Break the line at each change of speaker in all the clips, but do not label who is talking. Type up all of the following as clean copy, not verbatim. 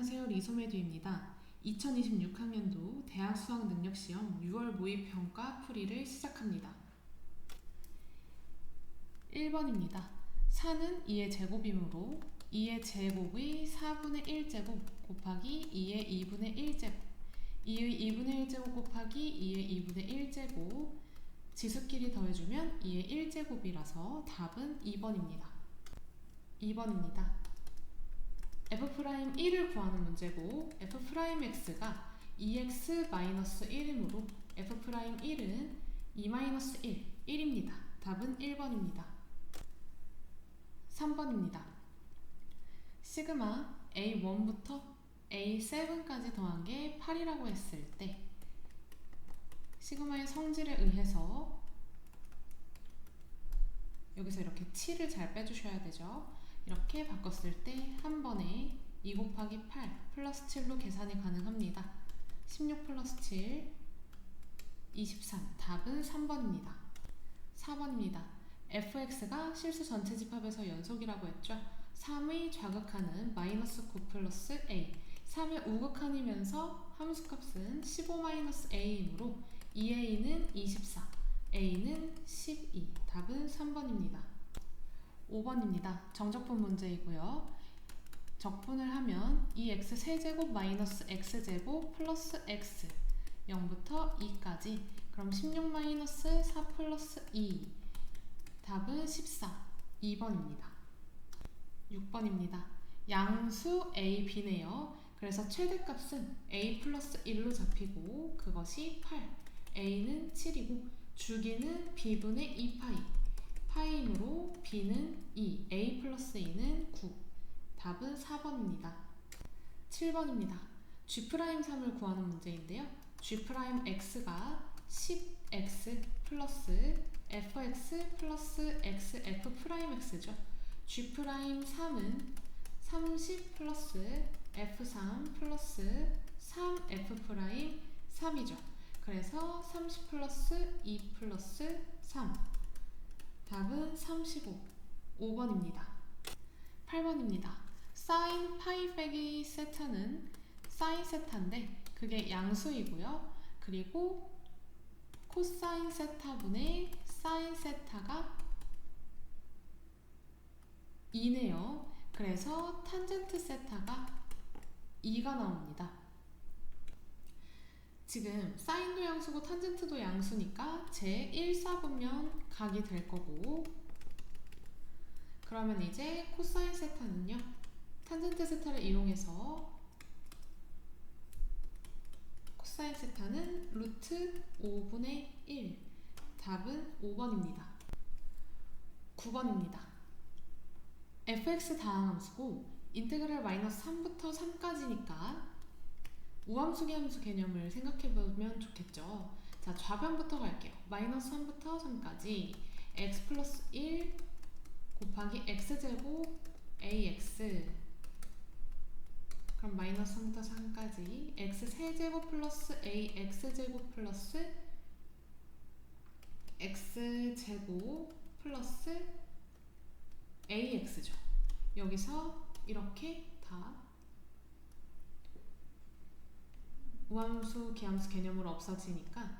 안녕하세요. 리소메듀입니다. 2026학년도 대학 수학 능력 시험 6월 모의 평가 풀이를 시작합니다. 1번입니다. 4는 2의 제곱이므로 2의 제곱의 4분의 1제곱 곱하기 2의 2분의 1제곱 2의 2분의 1제곱 곱하기 2의 2분의 1제곱 지수끼리 더해주면 2의 1제곱이라서 답은 2번입니다. 2번입니다. F'1을 구하는 문제고 F'X가 2x-1이므로 F'1은 2-1, 1입니다. 답은 1번입니다. 3번입니다. 시그마 A1부터 A7까지 더한 게 8이라고 했을 때 시그마의 성질에 의해서 여기서 이렇게 7을 잘 빼주셔야 되죠. 이렇게 바꿨을 때 한 번에 2 곱하기 8 플러스 7로 계산이 가능합니다. 16 플러스 7, 23. 답은 3번입니다. 4번입니다. fx가 실수 전체 집합에서 연속이라고 했죠. 3의 좌극하는 마이너스 9 플러스 a 3의 우극한이면서 함수값은 15-a이므로 2a는 24, a는 12. 답은 3번입니다. 5번입니다. 정적분 문제이고요. 적분을 하면 2x 세제곱 마이너스 x제곱 플러스 x 0부터 2까지 그럼 16 마이너스 4 플러스 2 답은 14, 2번입니다. 6번입니다. 양수 a, b네요. 그래서 최대값은 a 플러스 1로 잡히고 그것이 8, a는 7이고 주기는 b분의 2파이 파이므로 b는 2, a 플러스 2는 9. 답은 4번입니다. 7번입니다. G'3을 구하는 문제인데요. G'x가 10x 플러스 fx 플러스 x f'x죠. G'3은 30 플러스 f3 플러스 3f'3이죠. 그래서 30 플러스 2 플러스 3 답은 35, 5번입니다. 8번입니다. 사인 파이 빼기 세타는 사인 세타인데 그게 양수이고요. 그리고 코사인 세타분의 사인 세타가 2네요. 그래서 탄젠트 세타가 2가 나옵니다. 지금 사인도 양수고 탄젠트도 양수니까 제1사분면 각이 될 거고 그러면 이제 코사인 세타는요. 탄젠트 세타를 이용해서 코사인 세타는 루트 5분의 1 답은 5번입니다. 9번입니다. fx 다항함수고 인테그랄 마이너스 3부터 3까지니까 우함수기 함수 개념을 생각해보면 좋겠죠. 자, 좌변부터 갈게요. 마이너스 3부터 3까지 x 플러스 1 곱하기 x제곱 ax 그럼 마이너스 3부터 3까지 x 세제곱 플러스 ax제곱 플러스 x제곱 플러스 ax죠. 여기서 이렇게 다 우함수, 기함수 개념으로 없어지니까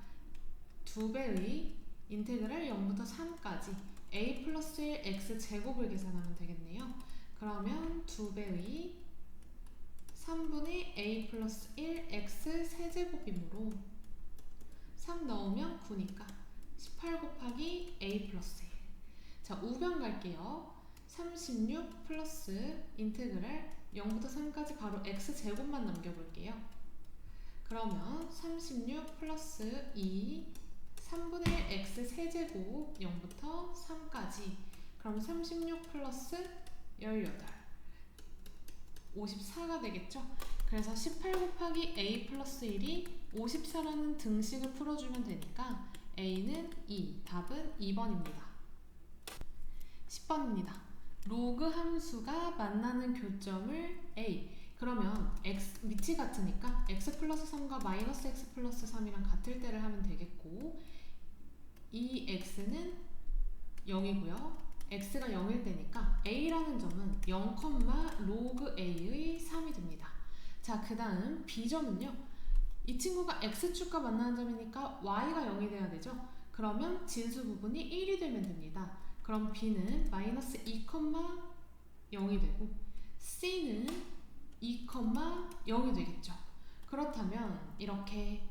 2배의 인테그랄 0부터 3까지 a 플러스 1 x제곱을 계산하면 되겠네요. 그러면 2배의 3분의 a 플러스 1 x 세제곱이므로 3 넣으면 9니까 18 곱하기 a 플러스 1. 자, 우변 갈게요. 36 플러스 인테그랄 0부터 3까지 바로 x제곱만 남겨볼게요. 그러면 36 플러스 2 3분의 1 x 세제곱 0부터 3까지 그럼 36 플러스 18 54가 되겠죠? 그래서 18 곱하기 a 플러스 1이 54라는 등식을 풀어주면 되니까 a는 2, 답은 2번입니다. 10번입니다. 로그 함수가 만나는 교점을 a 그러면 x 위치 같으니까 x 플러스 3과 마이너스 x 플러스 3이랑 같을 때를 하면 되겠고 이 x는 0이고요. x가 0일 때니까 a라는 점은 0, 로그 a의 3이 됩니다. 자, 그 다음 B점은요. 이 친구가 X축과 만나는 점이니까 Y가 0이 돼야 되죠. 그러면 진수 부분이 1이 되면 됩니다. 그럼 B는 마이너스 2,0이 되고 C는 2,0이 되겠죠. 그렇다면 이렇게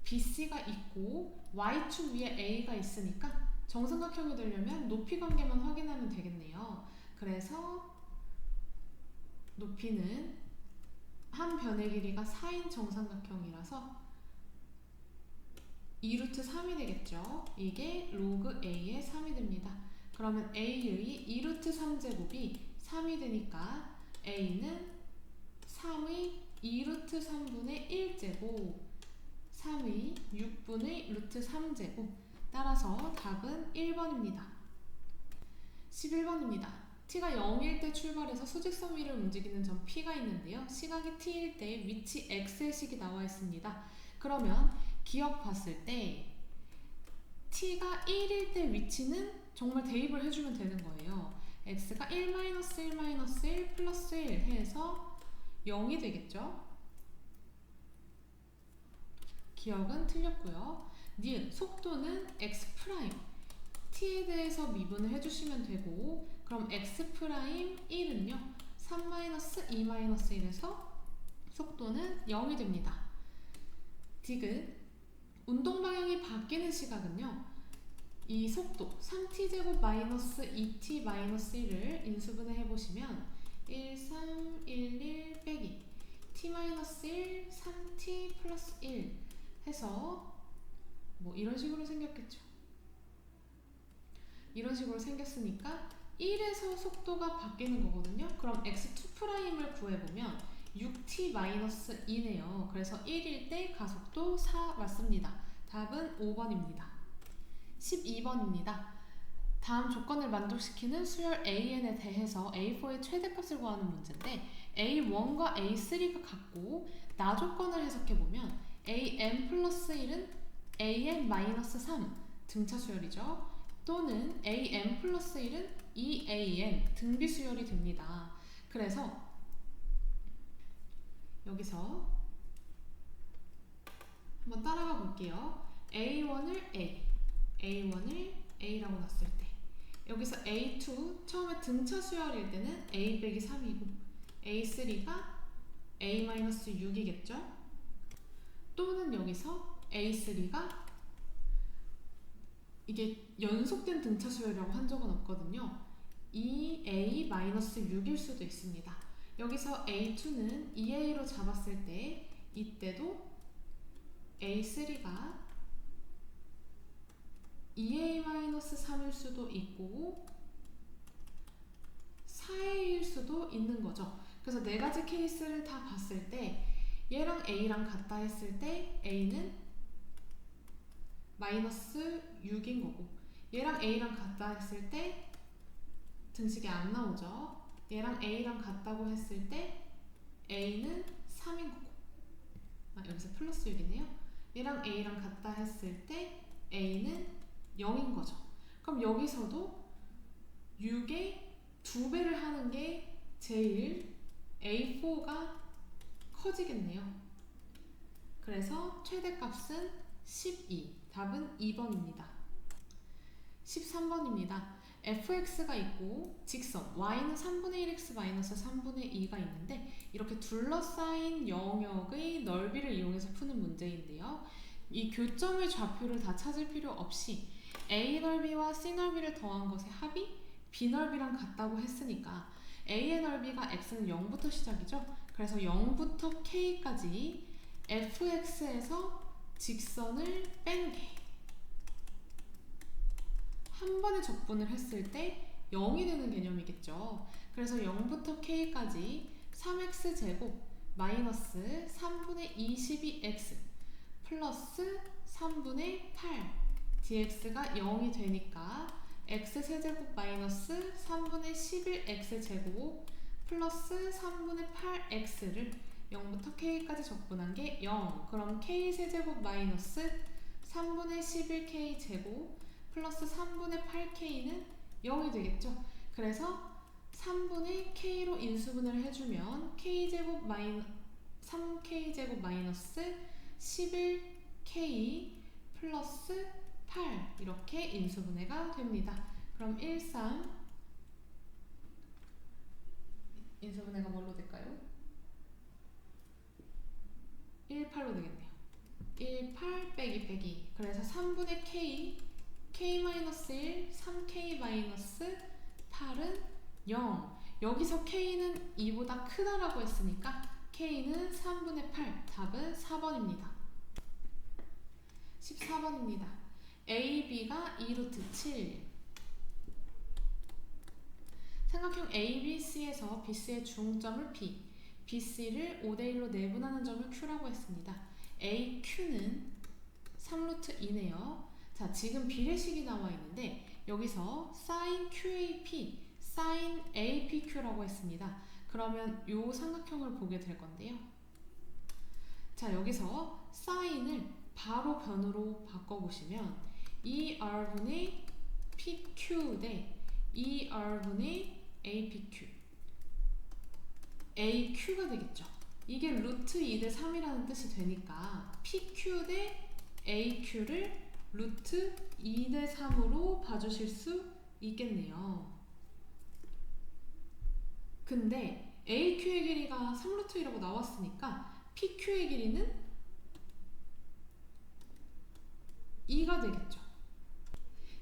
BC가 있고 Y축 위에 A가 있으니까 정삼각형이 되려면 높이 관계만 확인하면 되겠네요. 그래서 높이는 한 변의 길이가 4인 정삼각형이라서 2루트 3이 되겠죠. 이게 로그 A의 3이 됩니다. 그러면 A의 2루트 3제곱이 3이 되니까 A는 3의 2루트 3분의 1제곱 3의 6분의 루트 3제곱. 따라서 답은 1번입니다. 11번입니다. t가 0일 때 출발해서 수직선 위를 움직이는 점 P가 있는데요. 시각이 t일 때 위치 x의 식이 나와 있습니다. 그러면 기억 봤을 때 t가 1일 때 위치는 정말 대입을 해주면 되는 거예요. x가 1-1-1 플러스 1 해서 0이 되겠죠. 기억은 틀렸고요. 니은 속도는 x 프라임 t에 대해서 미분을 해주시면 되고 그럼 x 프라임 1은요 3-2-1에서 속도는 0이 됩니다. 디귿 운동 방향이 바뀌는 시각은요 이 속도 3t제곱 마이너스 2t 마이너스 1을 인수분해 해보시면 1, 3, 1, 1 빼기 t 마이너스 1, 3t 플러스 1 해서 뭐 이런 식으로 생겼겠죠. 이런 식으로 생겼으니까 1에서 속도가 바뀌는 거거든요. 그럼 x2'을 구해보면 6t-2네요. 그래서 1일 때 가속도 4 맞습니다. 답은 5번입니다. 12번입니다. 다음 조건을 만족시키는 수열 AN에 대해서 A4의 최대값을 구하는 문제인데 A1과 A3가 같고 나 조건을 해석해보면 AN 플러스 1은 AN 마이너스 3 등차 수열이죠. 또는 AN 플러스 1은 EAN 등비 수열이 됩니다. 그래서 여기서 한번 따라가 볼게요. A1을 A, A1을 A라고 놨을 때 여기서 A2 처음에 등차 수열일 때는 A 빼기 3이고 A3가 A-6이겠죠? 또는 여기서 A3가 이게 연속된 등차 수열이라고 한 적은 없거든요. 2A-6일 수도 있습니다. 여기서 A2는 2A로 잡았을 때 이때도 A3가 2A-3일 수도 있고 4A일 수도 있는 거죠. 그래서 네 가지 케이스를 다 봤을 때 얘랑 A랑 같다 했을 때 A는 마이너스 6인 거고 얘랑 A랑 같다 했을 때 등식이 안 나오죠. 얘랑 A랑 같다고 했을 때 A는 3인 거고 여기서 플러스 6이네요. 얘랑 A랑 같다 했을 때 A는 0인 거죠. 그럼 여기서도 6의 2배를 하는 게 제일 A4가 커지겠네요. 그래서 최대값은 12. 답은 2번입니다. 13번입니다. fx가 있고 직선 y는 3분의 1x 마이너스 3분의 2가 있는데 이렇게 둘러싸인 영역의 넓이를 이용해서 푸는 문제인데요. 이 교점의 좌표를 다 찾을 필요 없이 a 넓이와 c 넓이를 더한 것의 합이 b 넓이랑 같다고 했으니까 a의 넓이가 x는 0부터 시작이죠. 그래서 0부터 k까지 fx에서 직선을 뺀 게 한 번에 적분을 했을 때 0이 되는 개념이겠죠. 그래서 0부터 k까지 3x제곱 마이너스 3분의 22x 플러스 3분의 8 dx가 0이 되니까 x세제곱 마이너스 3분의 11x제곱 플러스 3분의 8x를 0부터 k까지 적분한 게 0. 그럼 k세제곱 마이너스 3분의 11k제곱 플러스 3분의 8k는 0이 되겠죠. 그래서 3분의 k로 인수분해를 해주면 k제곱 3k제곱 마이너스 11k 플러스 8 이렇게 인수분해가 됩니다. 그럼 1, 3 인수분해가 뭘로 될까요? 1, 8로 되겠네요. 1, 8 빼기 빼기. 그래서 3분의 k-1, 3k-8은 0. 여기서 k는 2보다 크다라고 했으니까 k는 3분의 8. 답은 4번입니다. 14번입니다. a, b가 2루트 7. 삼각형 ABC에서 BC의 중점을 P, BC를 5대1로 내분하는 점을 Q라고 했습니다. AQ는 3루트 2네요. 자, 지금 비례식이 나와 있는데 여기서 sin QAP, sin APQ라고 했습니다. 그러면 이 삼각형을 보게 될 건데요. 자, 여기서 sine을 바로 변으로 바꿔보시면 2R분의 PQ 대 2R분의 APQ AQ가 되겠죠. 이게 루트 2대 3이라는 뜻이 되니까 PQ 대 AQ를 루트 2대 3으로 봐주실 수 있겠네요. 근데 AQ의 길이가 3루트 2라고 나왔으니까 PQ의 길이는 2가 되겠죠.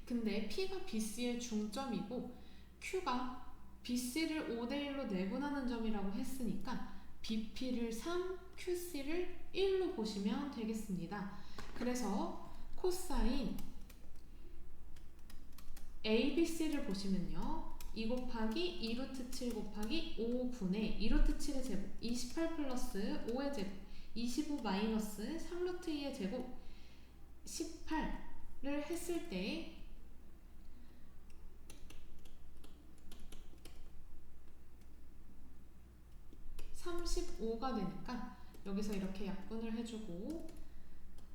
근데 P가 BC의 중점이고 Q가 BC를 5대1로 내분하는 점이라고 했으니까 BP를 3, QC를 1로 보시면 되겠습니다. 그래서 코사인 ABC를 보시면요. 2 곱하기 2루트 7 곱하기 5분의 2루트 7의 제곱 28 플러스 5의 제곱 25 마이너스 3루트 2의 제곱 18를 했을 때 35가 되니까 여기서 이렇게 약분을 해주고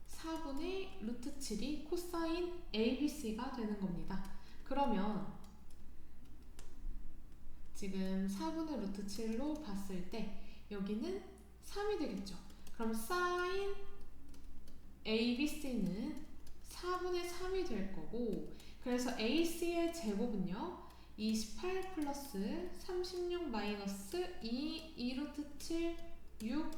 4분의 루트 7이 코사인 ABC가 되는 겁니다. 그러면 지금 4분의 루트 7로 봤을 때 여기는 3이 되겠죠. 그럼 sin ABC는 4분의 3이 될 거고 그래서 AC의 제곱은요. 28 플러스 36 마이너스 2루트 7, 6,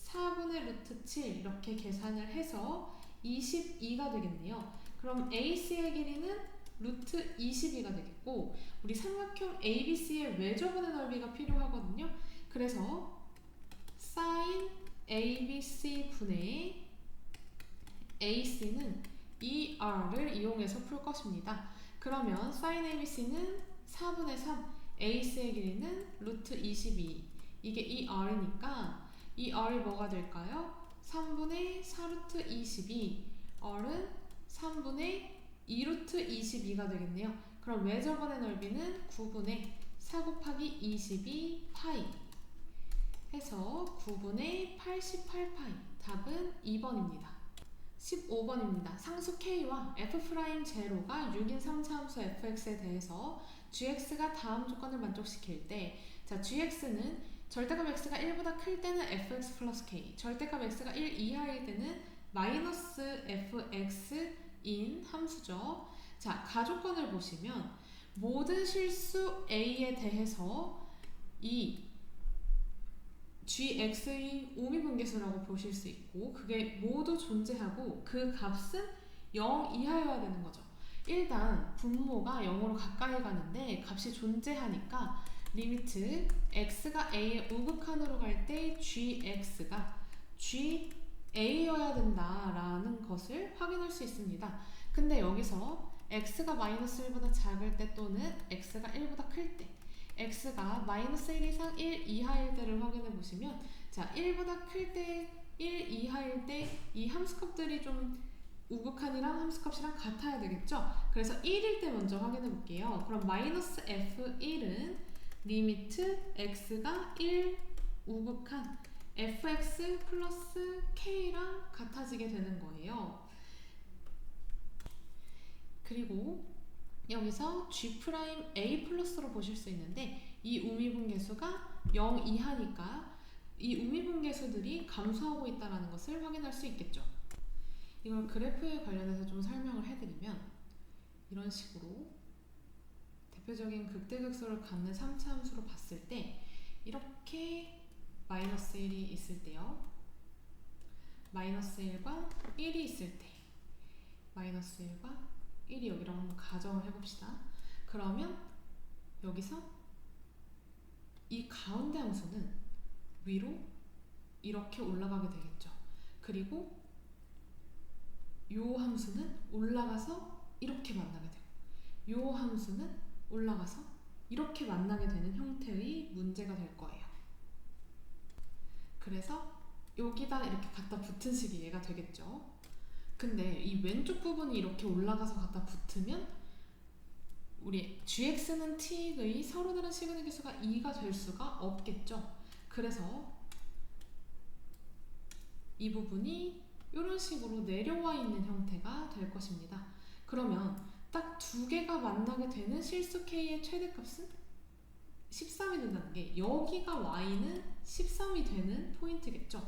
4분의 루트 7 이렇게 계산을 해서 22가 되겠네요. 그럼 AC의 길이는 루트 22가 되겠고 우리 삼각형 ABC의 외접분의 넓이가 필요하거든요. 그래서 sin ABC 분의 AC는 ER을 이용해서 풀 것입니다. 그러면 sin ABC는 4분의 3, AC의 길이는 루트 22. 이게 ER이니까 ER이 뭐가 될까요? 3분의 4루트 22. R은 3분의 2루트 22가 되겠네요. 그럼 외접원의 넓이는 9분의 4 곱하기 22 파이 해서 9분의 88파이. 답은 2번입니다. 15번입니다. 상수 K와 F'제로가 6인 3차함수 fx에 대해서 gx가 다음 조건을 만족시킬 때 자, gx는 절대값 x가 1보다 클 때는 fx 플러스 k, 절대값 x가 1 이하일 때는 마이너스 fx인 함수죠. 자, 가조건을 보시면 모든 실수 a에 대해서 이 gx의 우미분계수라고 보실 수 있고 그게 모두 존재하고 그 값은 0 이하여야 되는 거죠. 일단 분모가 0으로 가까이 가는데 값이 존재하니까 리미트 x가 a의 우극한으로 갈 때 gx가 ga여야 된다라는 것을 확인할 수 있습니다. 근데 여기서 x가 마이너스 1보다 작을 때 또는 x가 1보다 클 때 x가 마이너스 1 이상 1 이하일 때를 확인해 보시면 자 1보다 클 때 1 이하일 때 이 함수값들이 좀 우극한이랑 함수값이랑 같아야 되겠죠? 그래서 1일 때 먼저 확인해 볼게요. 그럼 마이너스 f1은 리미트 x가 1 우극한 fx 플러스 k랑 같아지게 되는 거예요. 그리고 여기서 G'A 플러스로 보실 수 있는데 이 우미분계수가 0 이하니까 이 우미분계수들이 감소하고 있다는 것을 확인할 수 있겠죠. 이걸 그래프에 관련해서 좀 설명을 해드리면 이런 식으로 대표적인 극대극소를 갖는 3차 함수로 봤을 때 이렇게 마이너스 1이 있을 때요. 마이너스 1과 1이 있을 때 마이너스 1과 1이 여기라고 한번 가정을 해봅시다. 그러면 여기서 이 가운데 함수는 위로 이렇게 올라가게 되겠죠. 그리고 이 함수는 올라가서 이렇게 만나게 되고 이 함수는 올라가서 이렇게 만나게 되는 형태의 문제가 될 거예요. 그래서 여기다 이렇게 갖다 붙은 식이 얘가 되겠죠. 근데 이 왼쪽 부분이 이렇게 올라가서 갖다 붙으면 우리 gx는 t의 서로 다른 시그널 계수가 2가 될 수가 없겠죠. 그래서 이 부분이 이런 식으로 내려와 있는 형태가 될 것입니다. 그러면 딱 두 개가 만나게 되는 실수 k의 최대값은 13이 된다는 게 여기가 y는 13이 되는 포인트겠죠.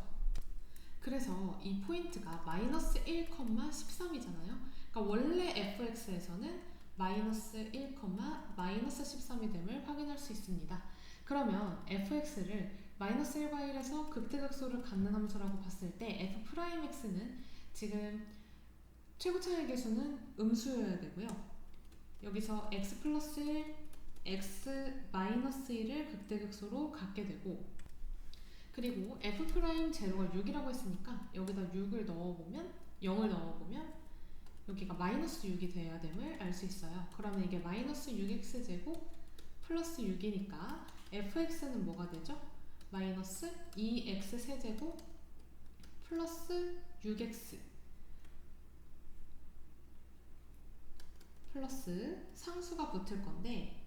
그래서 이 포인트가 마이너스 1, 13이잖아요. 그러니까 원래 fx에서는 마이너스 1, 마이너스 13이 됨을 확인할 수 있습니다. 그러면 fx를 마이너스 1과 1에서 극대극소를 갖는 함수라고 봤을 때 f'x는 지금 최고차의 계수는 음수여야 되고요. 여기서 x 플러스 1, x 마이너스 1을 극대극소로 갖게 되고 그리고 f'제로가 6이라고 했으니까 여기다 6을 넣어보면 0을 넣어보면 여기가 마이너스 6이 돼야 됨을 알 수 있어요. 그러면 이게 마이너스 6x제곱 플러스 6이니까 fx는 뭐가 되죠? 마이너스 2x 세제곱 플러스 6x 플러스 상수가 붙을 건데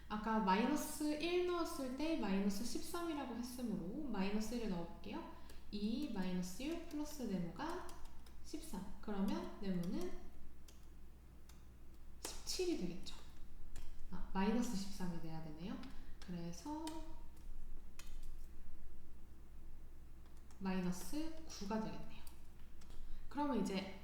아까 마이너스 1 넣었을 때 마이너스 13이라고 했으므로 마이너스 1을 넣어볼게요. 2 마이너스 6 플러스 네모가 13. 그러면 네모는 17이 되겠죠. 마이너스 13이 돼야 되네요. 그래서 마이너스 9가 되겠네요. 그러면 이제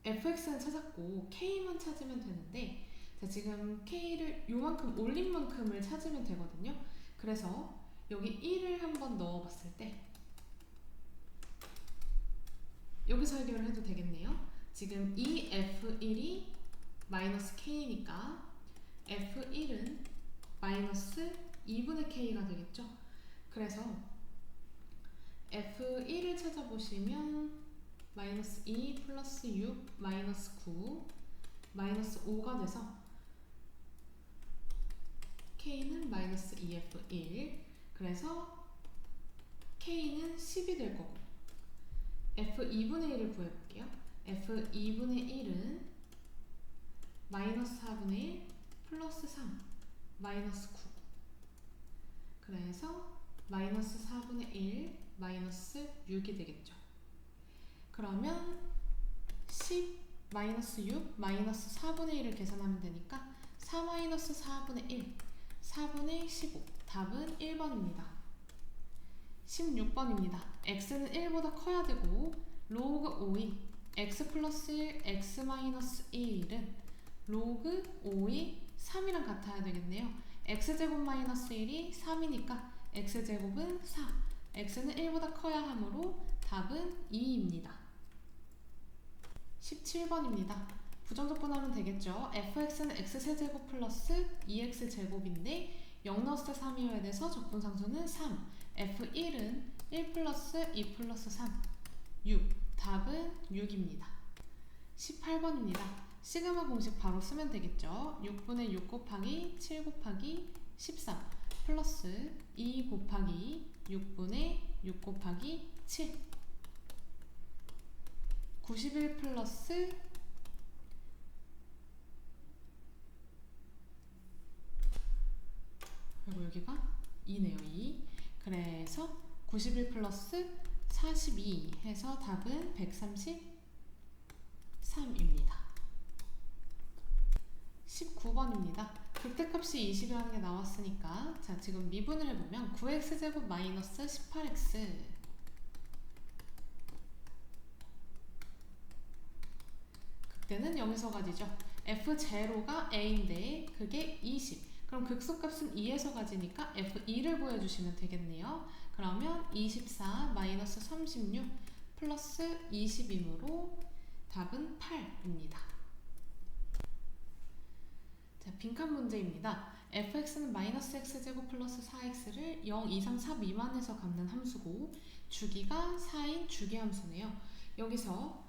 fx는 찾았고 k만 찾으면 되는데 자, 지금 k를 요만큼 올린 만큼을 찾으면 되거든요. 그래서 여기 1을 한번 넣어봤을 때 여기서 해결을 해도 되겠네요. 지금 이 f1이 마이너스 k니까 f1은 마이너스 2분의 k가 되겠죠. 그래서 f1을 찾아보시면 마이너스 2 플러스 6 마이너스 9 마이너스 5가 돼서 k는 마이너스 2f1 그래서 k는 10이 될 거고 f2분의 1을 구해볼게요. f2분의 1은 마이너스 4분의 1 플러스 3 마이너스 9 그래서 마이너스 4분의 1 마이너스 6이 되겠죠. 그러면 10 마이너스 6 마이너스 4분의 1을 계산하면 되니까 4 마이너스 4분의 1 4분의 15 답은 1번입니다. 16번입니다. x는 1보다 커야 되고 로그 5이 x 플러스 1 x 마이너스 1은 로그 5이 3이랑 같아야 되겠네요. x제곱 마이너스 1이 3이니까 x제곱은 4 x는 1보다 커야 하므로 답은 2입니다. 17번입니다. 부정적분하면 되겠죠. fx는 x세제곱 플러스 2x제곱인데 0 넣었을 때 3이어야 돼서 적분상수는 3 f1은 1 플러스 2 플러스 3 6 답은 6입니다. 18번입니다. 시그마 공식 바로 쓰면 되겠죠. 6분의 6 곱하기 7 곱하기 13 플러스 2 곱하기 6분의 6 곱하기 7 91 플러스 그리고 여기가 2네요. 2 그래서 91 플러스 42 해서 답은 133입니다. 19번입니다. 극대값이 20이라는 게 나왔으니까 자 지금 미분을 해보면 9x제곱 마이너스 18x 극대는 여기서 가지죠. f0가 a인데 그게 20. 그럼 극소값은 2에서 가지니까 f2를 구해주시면 되겠네요. 그러면 24 마이너스 36 플러스 20이므로 답은 8입니다. 자, 빈칸 문제입니다. fx는 마이너스 x제곱 플러스 4x를 0 이상 4 미만에서 갚는 함수고 주기가 4인 주기함수네요. 여기서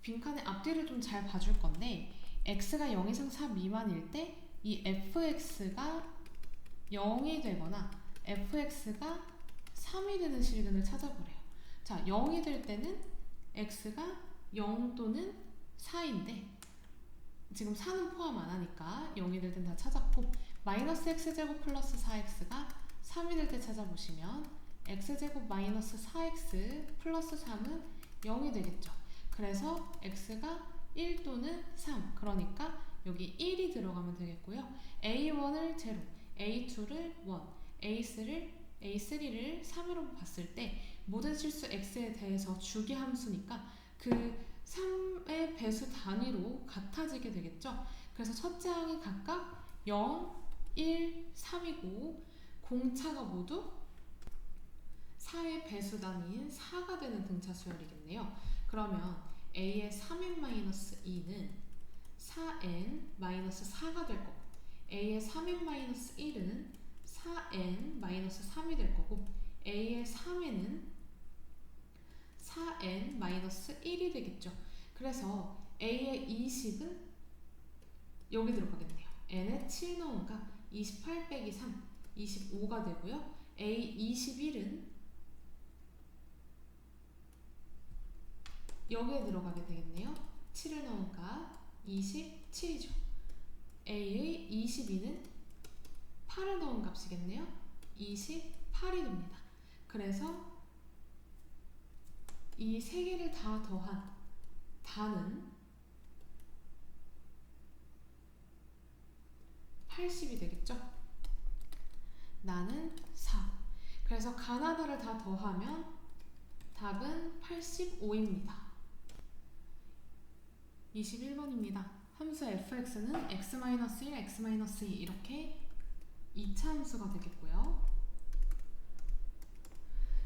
빈칸의 앞뒤를 좀 잘 봐줄 건데 x가 0 이상 4 미만일 때 이 fx가 0이 되거나 fx가 3이 되는 실근을 찾아보래요. 자, 0이 될 때는 x가 0 또는 4인데 지금 4는 포함 안 하니까 0이 될 땐 다 찾았고 마이너스 x제곱 플러스 4x가 3이 될 때 찾아보시면 x제곱 마이너스 4x 플러스 3은 0이 되겠죠. 그래서 x가 1 또는 3 그러니까 여기 1이 들어가면 되겠고요. a1을 0, a2를 1, a3를 3으로 봤을 때 모든 실수 x에 대해서 주기함수니까 그 3의 배수 단위로 같아지게 되겠죠. 그래서 첫째 항이 각각 0, 1, 3이고 공차가 모두 4의 배수 단위인 4가 되는 등차 수열이겠네요. 그러면 a의 3n-2는 4n-4가 될 거고 a의 3n-1은 4n-3이 될 거고 a의 3n은 4n-1이 되겠죠. 그래서 a의 20은 여기 들어가겠네요. n에 7 넣으니까 28 빼기 3, 25가 되고요. a 21은 여기에 들어가게 되겠네요. 7을 넣으니까 27이죠. a의 22는 8을 넣은 값이겠네요. 28이 됩니다. 그래서 이 세 개를 다 더한 단은 80이 되겠죠? 나는 4. 그래서 가나다를 다 더하면 답은 85입니다. 21번입니다. 함수 fx는 x-1, x-2 이렇게 2차 함수가 되겠고요.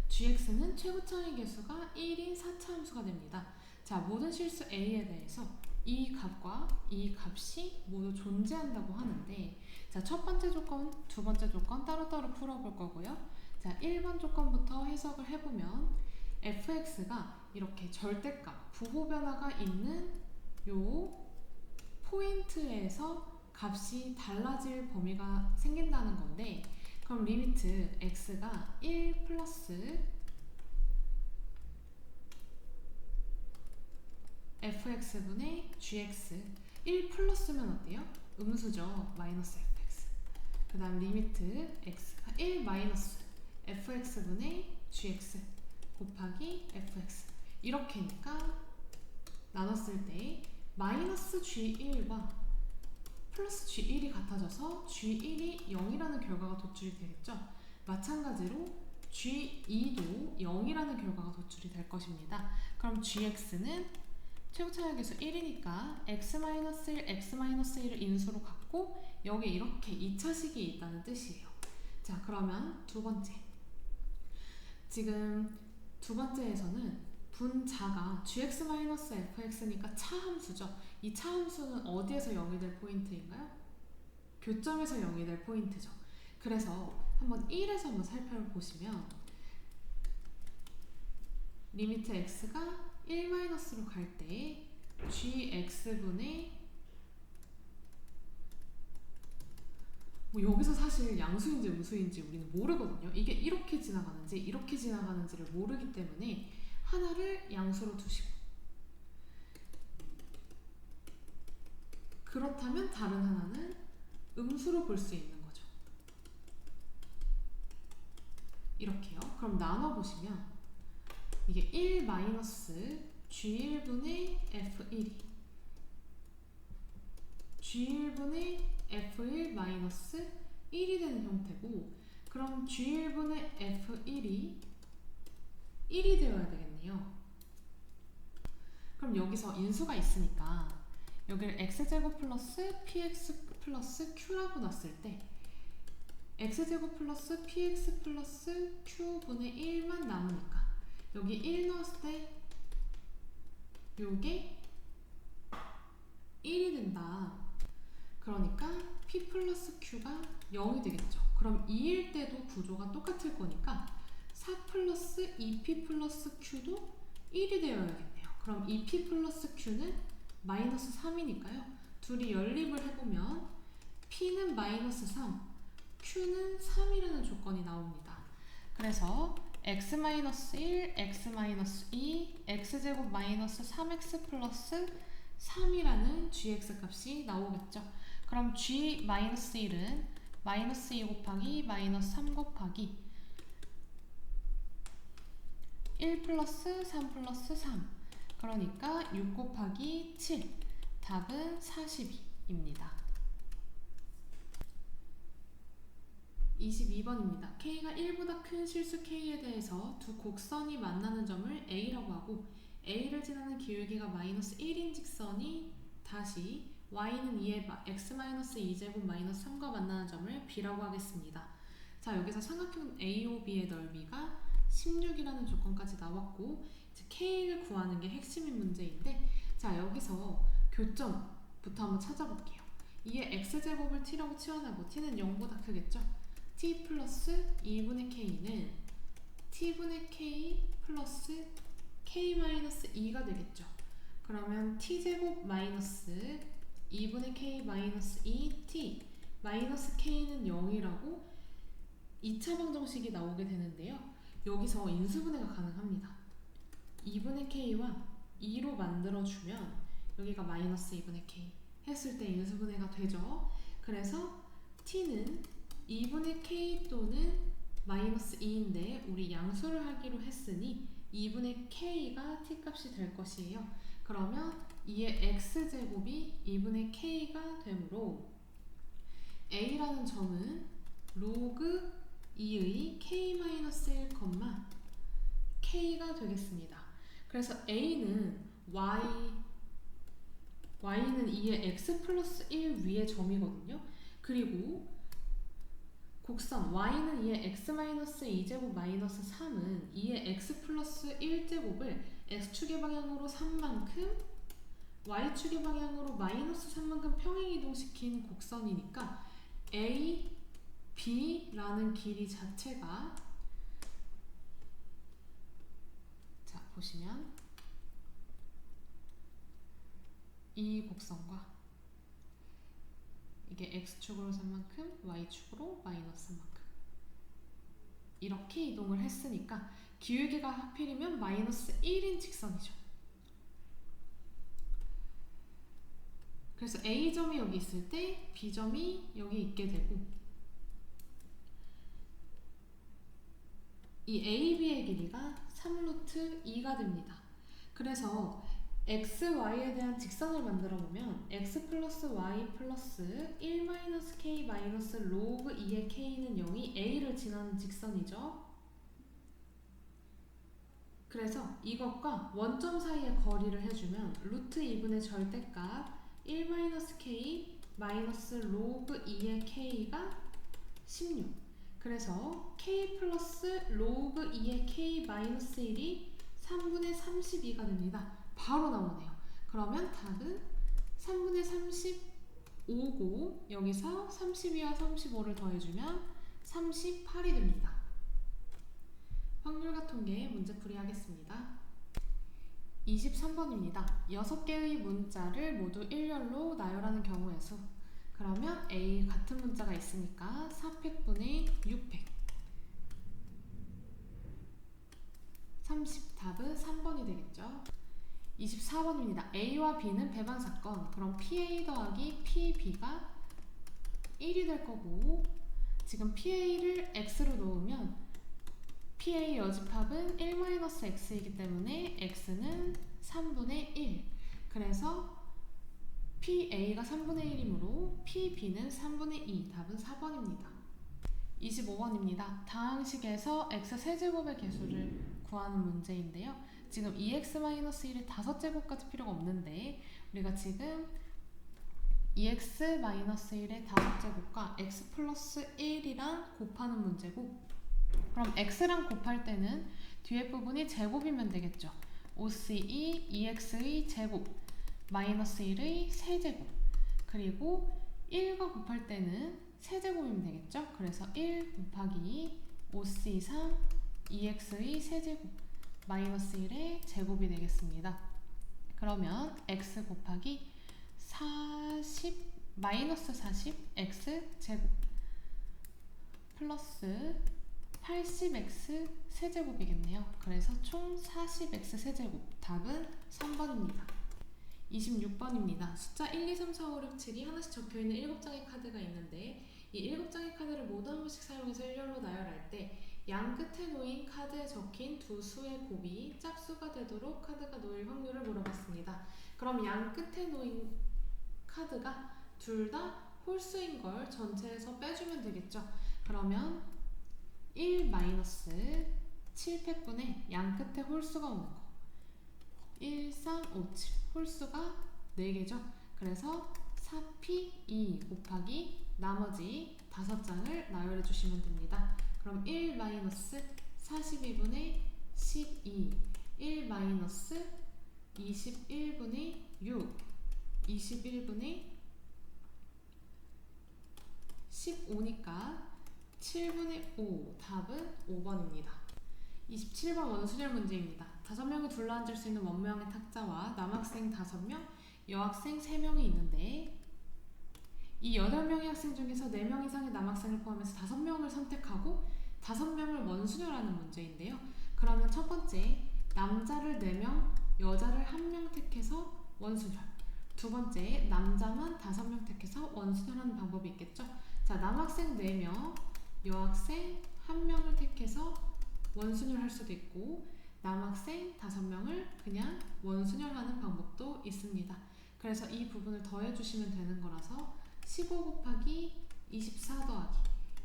gx는 최고차의 개수가 1인 4차 함수가 됩니다. 자, 모든 실수 a에 대해서 이 값과 이 값이 모두 존재한다고 하는데 자, 첫 번째 조건, 두 번째 조건 따로따로 풀어볼 거고요. 자, 1번 조건부터 해석을 해보면 fx가 이렇게 절대값, 부호 변화가 있는 요 포인트에서 값이 달라질 범위가 생긴다는 건데 그럼 리미트 x가 1 플러스 fx분의 gx 1 플러스면 어때요? 음수죠. 마이너스 fx 그 다음 리미트 x가 1 마이너스 fx분의 gx 곱하기 fx 이렇게니까 나눴을 때 마이너스 g1과 플러스 g1이 같아져서 g1이 0이라는 결과가 도출이 되겠죠. 마찬가지로 g2도 0이라는 결과가 도출이 될 것입니다. 그럼 gx는 최고차의 개수 1이니까 x-1, x-1을 인수로 갖고 여기 이렇게 2차식이 있다는 뜻이에요. 자, 그러면 두 번째. 지금 두 번째에서는 분자가 gx-fx니까 차함수죠. 이 차함수는 어디에서 0이 될 포인트인가요? 교점에서 0이 될 포인트죠. 그래서 한번 1에서 한번 살펴보시면 리미트 x가 1-로 갈 때 gx분의 뭐 여기서 사실 양수인지 음수인지 우리는 모르거든요. 이게 이렇게 지나가는지 이렇게 지나가는지를 모르기 때문에 하나를 양수로 두시고 그렇다면 다른 하나는 음수로 볼 수 있는 거죠. 이렇게요. 그럼 나눠보시면 이게 1 마이너스 g1분의 f1이 G1분의 F1 마이너스 1이 되는 형태고, 그럼 G1분의 F1이 1이 되어야 되겠네요. 그럼 여기서 인수가 있으니까 여기를 x제곱 플러스 px 플러스 q라고 놨을 때 x제곱 플러스 px 플러스 q분의 1만 남으니까 여기 1 넣었을 때 요게 1이 된다. 그러니까 p 플러스 q가 0이 되겠죠. 그럼 2일 때도 구조가 똑같을 거니까 4 플러스 2p 플러스 q도 1이 되어야겠네요. 그럼 2p 플러스 q는 마이너스 3이니까요. 둘이 연립을 해보면 p는 마이너스 3, q는 3이라는 조건이 나옵니다. 그래서 x-1, x-2, x제곱 마이너스 3x 플러스 3이라는 gx 값이 나오겠죠. 그럼 g-1은 마이너스 2 곱하기 마이너스 3 곱하기 1 플러스 3 플러스 3, 그러니까 6 곱하기 7, 답은 42입니다. 22번입니다. K가 1보다 큰 실수 K에 대해서 두 곡선이 만나는 점을 A라고 하고, A를 지나는 기울기가 마이너스 1인 직선이 다시 Y는 2의 x-2제곱 마이너스 3과 만나는 점을 B라고 하겠습니다. 자, 여기서 삼각형 AOB의 넓이가 16이라는 조건까지 나왔고, 이제 K를 구하는 게 핵심인 문제인데, 자, 여기서 교점부터 한번 찾아볼게요. 이에 x제곱을 t라고 치환하고 t는 0보다 크겠죠? t 플러스 2분의 k는 t분의 k 플러스 k-2가 되겠죠. 그러면 t제곱 마이너스 2분의 k 마이너스 2t 마이너스 k는 0이라고 2차 방정식이 나오게 되는데요. 여기서 인수분해가 가능합니다. 2분의 k와 2로 만들어주면 여기가 마이너스 2분의 k 했을 때 인수분해가 되죠. 그래서 t는 2분의 k 또는 마이너스 2인데 우리 양수를 하기로 했으니 2분의 k가 t값이 될 것이에요. 그러면 이의 x제곱이 2분의 k가 되므로 a라는 점은 로그 2의 k-1, k가 되겠습니다. 그래서 a는 y는 2의 x 플러스 1 위의 점이거든요. 그리고 곡선 y는 2의 x-2제곱 마이너스 3은 2의 x 플러스 1제곱을 x축의 방향으로 3만큼 y축의 방향으로 마이너스 3만큼 평행이동시킨 곡선이니까 a, b라는 길이 자체가, 자 보시면 이 곡선과 이게 x축으로 3만큼 y축으로 마이너스 3만큼 이렇게 이동을 했으니까 기울기가 하필이면 마이너스 1인 직선이죠. 그래서 A점이 여기 있을 때 B점이 여기 있게 되고, 이 AB의 길이가 3루트 2가 됩니다. 그래서 x, y에 대한 직선을 만들어 보면 x 플러스 y 플러스 1 마이너스 k 마이너스 로그 2의 k는 0이 a를 지나는 직선이죠. 그래서 이것과 원점 사이의 거리를 해주면 루트 2분의 절대값 1 마이너스 k 마이너스 로그 2의 k가 16. 그래서 k 플러스 로그 2의 k 마이너스 1이 3분의 32가 됩니다. 바로 나오네요. 그러면 답은 3분의 35고 여기서 32와 35를 더해주면 38이 됩니다. 확률과 통계 문제풀이 하겠습니다. 23번입니다. 6개의 문자를 모두 일렬로 나열하는 경우의 수. 그러면 A 같은 문자가 있으니까 4팩분의 6팩 30, 답은 3번이 되겠죠. 24번입니다. A와 B는 배반사건. 그럼 PA 더하기 PB가 1이 될 거고, 지금 PA를 X로 놓으면 PA 여집합은 1-X이기 때문에 X는 3분의 1. 그래서 PA가 3분의 1이므로 PB는 3분의 2, 답은 4번입니다. 25번입니다. 다항식에서 x세제곱의 개수를 구하는 문제인데요. 지금 2x-1의 5제곱까지 필요가 없는데 우리가 지금 2x-1의 5제곱과 x 플러스 1이랑 곱하는 문제고, 그럼 x랑 곱할 때는 뒤에 부분이 제곱이면 되겠죠. 5c2 2x의 제곱 마이너스 1의 세제곱, 그리고 1과 곱할 때는 세제곱이면 되겠죠. 그래서 1 곱하기 5c3 2x의 세제곱 마이너스 1의 제곱이 되겠습니다. 그러면 x 곱하기 40 마이너스 40 x 제곱 플러스 80x 세제곱이겠네요. 그래서 총 40x 세제곱, 답은 3번입니다. 26번입니다. 숫자 1, 2, 3, 4, 5, 6, 7이 하나씩 적혀있는 7장의 카드가 있는데 이 7장의 카드를 모두 한 번씩 사용해서 일렬로 나열할 때 양 끝에 놓인 카드에 적힌 두 수의 곱이 짝수가 되도록 카드가 놓일 확률을 물어봤습니다. 그럼 양 끝에 놓인 카드가 둘 다 홀수인 걸 전체에서 빼주면 되겠죠. 그러면 1 마이너스 7팩분의 양 끝에 홀수가 오는 거 1, 3, 5, 7 홀수가 4개죠. 그래서 4p2 곱하기 나머지 5장을 나열해 주시면 됩니다. 그럼 1 마이너스 42분의 12 1 마이너스 21분의 6 21분의 15니까 7분의 5, 답은 5번입니다. 27번 원수절 문제입니다. 5명이 둘러앉을 수 있는 원모양의 탁자와 남학생 5명, 여학생 3명이 있는데 이 8명의 학생 중에서 4명 이상의 남학생을 포함해서 5명을 선택하고 5명을 원수절하는 문제인데요. 그러면 첫 번째, 남자를 4명, 여자를 1명 택해서 원수절. 두 번째, 남자만 5명 택해서 원수절하는 방법이 있겠죠. 자, 남학생 4명, 여학생 1명을 택해서 원순열할 수도 있고 남학생 5명을 그냥 원순열하는 방법도 있습니다. 그래서 이 부분을 더해주시면 되는 거라서 15 곱하기 24 더하기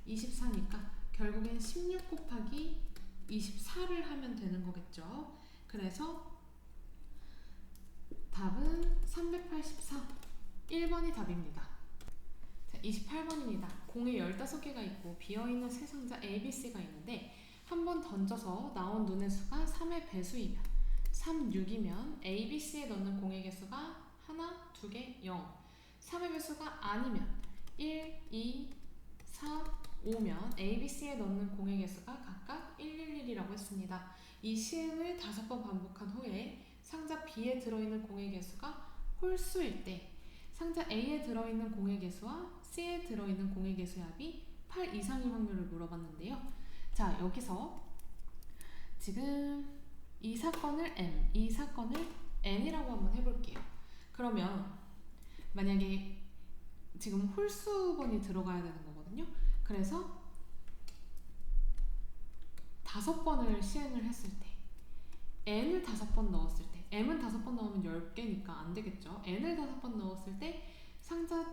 24니까 결국엔 16 곱하기 24를 하면 되는 거겠죠. 그래서 답은 384, 1번이 답입니다. 자, 28번입니다. 공에 15개가 있고 비어있는 세 상자 A, B, C가 있는데 한 번 던져서 나온 눈의 수가 3의 배수이면 3, 6이면 A, B, C에 넣는 공의 개수가 하나, 2개, 0 3의 배수가 아니면 1, 2, 4, 5면 A, B, C에 넣는 공의 개수가 각각 1, 1, 1이라고 했습니다. 이 시행을 5번 반복한 후에 상자 B에 들어있는 공의 개수가 홀수일 때 상자 A에 들어있는 공의 개수와 C에 들어있는 공의 개수의 합이 8 이상일 확률을 물어봤는데요. 자, 여기서 지금 이 사건을 M, 이 사건을 N이라고 한번 해볼게요. 그러면 만약에 지금 홀수번이 들어가야 되는 거거든요. 그래서 5번을 시행을 했을 때 N을 5번 넣었을 때 M은 5번 넣으면 10개니까 안 되겠죠. N을 5번 넣었을 때 상자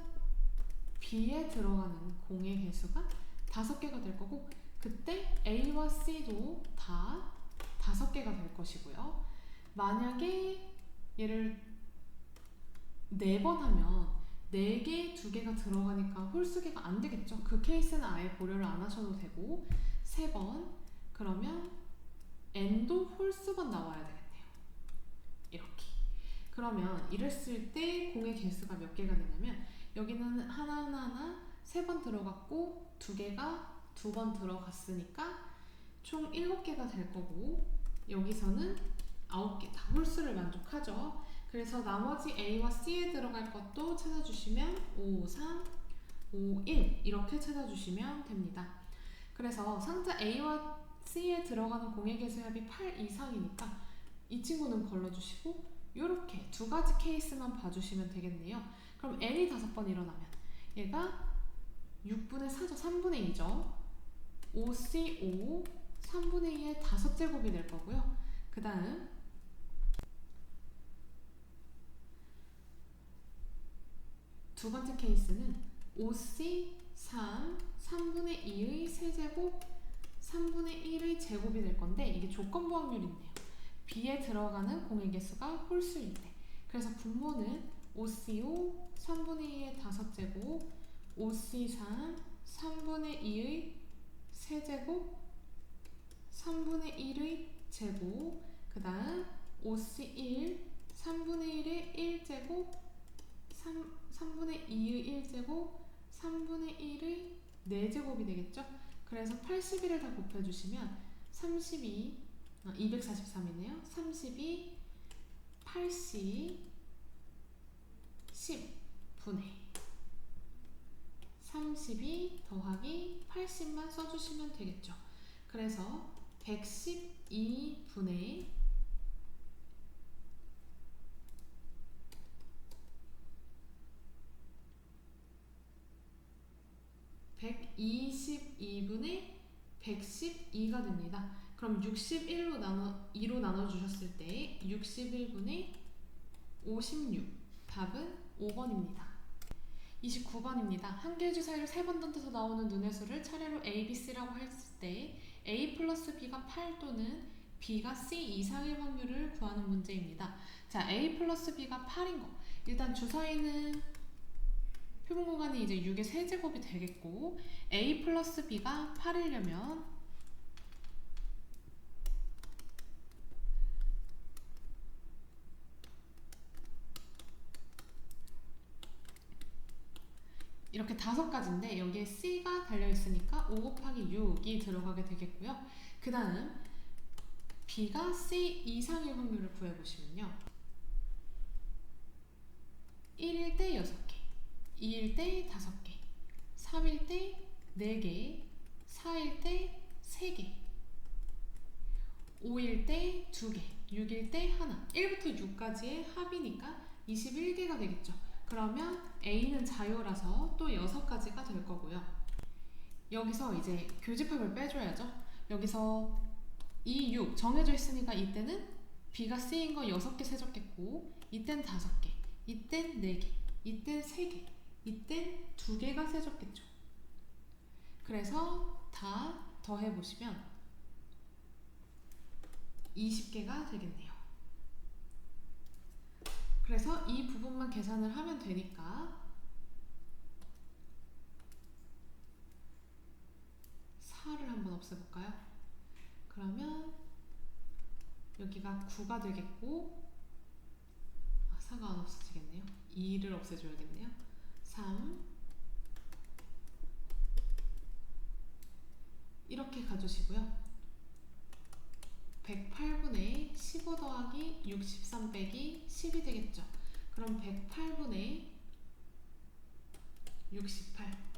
B에 들어가는 공의 개수가 5개가 될 거고 그때 A와 C도 다 5개가 될 것이고요. 만약에 얘를 4번 하면 4개, 2개가 들어가니까 홀수계가 안 되겠죠. 그 케이스는 아예 고려를 안 하셔도 되고 3번 그러면 N도 홀수번 나와야 되겠네요. 이렇게. 그러면 이랬을 때 공의 개수가 몇 개가 되냐면 여기는 하나하나 3번 들어갔고 2개가 2번 들어갔으니까 총 7개가 될 거고 여기서는 9개 다 홀수를 만족하죠. 그래서 나머지 A와 C에 들어갈 것도 찾아주시면 5, 3, 5, 1 이렇게 찾아주시면 됩니다. 그래서 상자 A와 C에 들어가는 공의 개수의 합이 8 이상이니까 이 친구는 걸러주시고 이렇게 2가지 케이스만 봐주시면 되겠네요. 그럼 N이 5번 일어나면 얘가 6분의 4죠. 3분의 2죠. 5C5 3분의 2의 5제곱이 될 거고요. 그 다음 두 번째 케이스는 OC 3분의 2의 세제곱 3분의 1의 제곱이 될 건데 이게 조건부확률이네요. B에 들어가는 공의 개수가 홀수일 때. 그래서 분모는 OC5 3분의 2의 5제곱 OC3 3분의 2의 세제곱 3분의 1의 제곱 그 다음 OC1 3분의 1의 1제곱 3분의 2의 1제곱 3분의 1의 4제곱이 되겠죠? 그래서 81을 다 곱해주시면 243이네요. 32, 80, 10분의 32 더하기 80만 써주시면 되겠죠. 그래서 112분의 112가 됩니다. 그럼 2로 나눠주셨을 때 61분의 56 답은 5번입니다. 29번입니다. 한 개의 주사위를 3번 던져서 나오는 눈의 수를 차례로 A, B, C라고 했을 때 A 플러스 B가 8 또는 B가 C 이상일 확률을 구하는 문제입니다. 자, A 플러스 B가 8인 거. 일단 주사위는 표본 공간이 이제 6의 세제곱이 되겠고 A 플러스 B가 8이려면 이렇게 5가지인데 여기에 C가 달려있으니까 5 곱하기 6이 들어가게 되겠고요. 그 다음 B가 C 이상일 확률을 구해보시면요. 1일 때 6개, 2일 때 5개, 3일 때 4개, 4일 때 3개, 5일 때 2개, 6일 때 하나. 1부터 6까지의 합이니까 21개가 되겠죠. 그러면 A는 자유라서 또 6가지가 될 거고요. 여기서 이제 교집합을 빼줘야죠. 여기서 2, 6 정해져 있으니까 이때는 B가 C인 거 6개 세줬겠고 이땐 5개, 이땐 4개, 이땐 3개, 이땐 2개가 세줬겠죠. 그래서 다 더해보시면 20개가 되겠네요. 그래서 이 부분만 계산을 하면 되니까 4를 한번 없애볼까요? 그러면 여기가 9가 되겠고 4가 안 없어지겠네요. 2를 없애줘야겠네요. 3 이렇게 가주시고요. 108분의 15 더하기 63 빼기 10이 되겠죠. 그럼 108분의 68